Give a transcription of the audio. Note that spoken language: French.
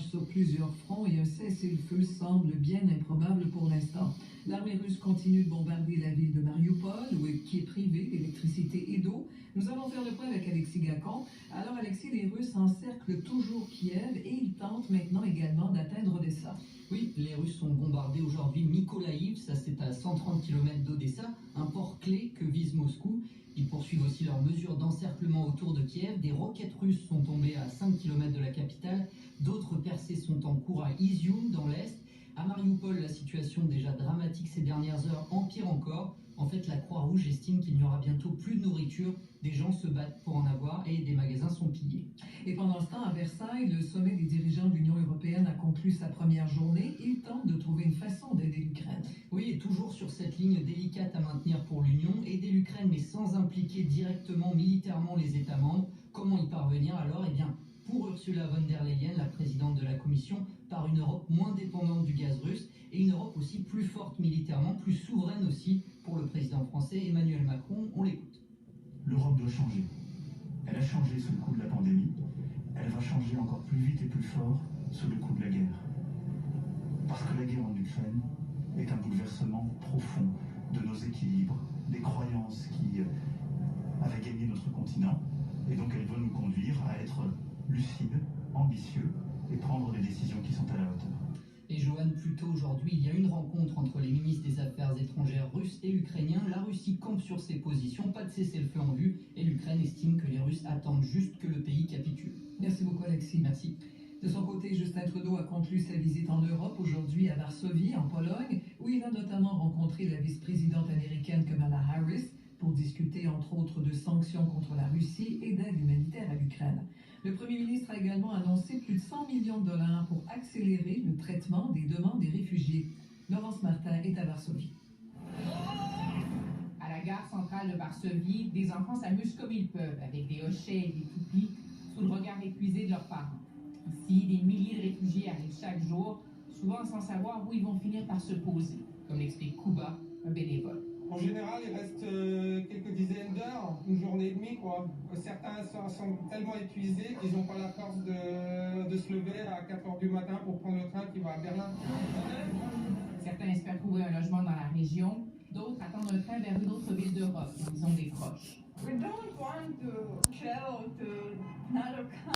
sur plusieurs fronts et un cessez-le-feu semble bien improbable pour l'instant. L'armée russe continue de bombarder la ville de Mariupol, qui est privée d'électricité et d'eau. Nous allons faire le point avec Alexis Gacon. Alors Alexis, les Russes encerclent toujours Kiev et ils tentent maintenant également d'atteindre Odessa. Oui, les Russes ont bombardé aujourd'hui Mykolaïv, ça c'est à 130 km d'Odessa, un port clé que vise Moscou. Ils poursuivent aussi leurs mesures d'encerclement autour de Kiev. Des roquettes russes sont tombées à 5 km de la capitale. D'autres percées sont en cours à Izium, dans l'est. À Mariupol, la situation déjà dramatique ces dernières heures empire encore. En fait, la Croix-Rouge estime qu'il n'y aura bientôt plus de nourriture. Des gens se battent pour en avoir et des magasins sont pillés. Et pendant ce temps, à Versailles, le sommet des dirigeants de l'Union européenne a conclu sa première journée. Il tente de trouver une façon d'aider l'Ukraine. Oui, et toujours sur cette ligne délicate à maintenir pour l'Union, aider l'Ukraine mais sans impliquer directement militairement les États membres. Comment y parvenir alors? Eh bien, pour Ursula von der Leyen, la présidente de la Commission, par une Europe moins dépendante du gaz russe et une Europe aussi plus forte militairement, plus souveraine aussi pour le président français Emmanuel Macron. On l'écoute. L'Europe doit changer. Elle a changé sous le coup de la pandémie. Elle va changer encore plus vite et plus fort sous le coup de la guerre. Parce que la guerre en Ukraine est un bouleversement profond de nos équilibres, des croyances qui avaient gagné notre continent. Et donc elle doit nous conduire à être lucides, ambitieux et prendre des décisions qui sont à la hauteur. Et Johan, plus tôt aujourd'hui, il y a une rencontre entre les ministres des Affaires étrangères russes et ukrainiens. La Russie campe sur ses positions, pas de cessez-le-feu en vue, et l'Ukraine estime que les Russes attendent juste que le pays capitule. Merci beaucoup Alexis. Merci. De son côté, Justin Trudeau a conclu sa visite en Europe aujourd'hui à Varsovie, en Pologne, où il a notamment rencontré la vice-présidente américaine Kamala Harris pour discuter entre autres de sanctions contre la Russie et d'aide humanitaire à l'Ukraine. Le Premier ministre a également annoncé plus de 100 millions de dollars pour accélérer le traitement des demandes des réfugiés. Laurence Martin est à Varsovie. À la gare centrale de Varsovie, des enfants s'amusent comme ils peuvent, avec des hochets et des toupies, sous le regard épuisé de leurs parents. Ici, des milliers de réfugiés arrivent chaque jour, souvent sans savoir où ils vont finir par se poser, comme l'explique Kuba, un bénévole. En général, il reste quelques dizaines d'heures, une journée et demie, quoi. Certains sont tellement épuisés qu'ils n'ont pas la force de se lever à 4 heures du matin pour prendre le train qui va à Berlin. Certains espèrent trouver un logement dans la région, d'autres attendent un train vers une autre ville d'Europe où ils ont des proches. We don't want to travel to another country.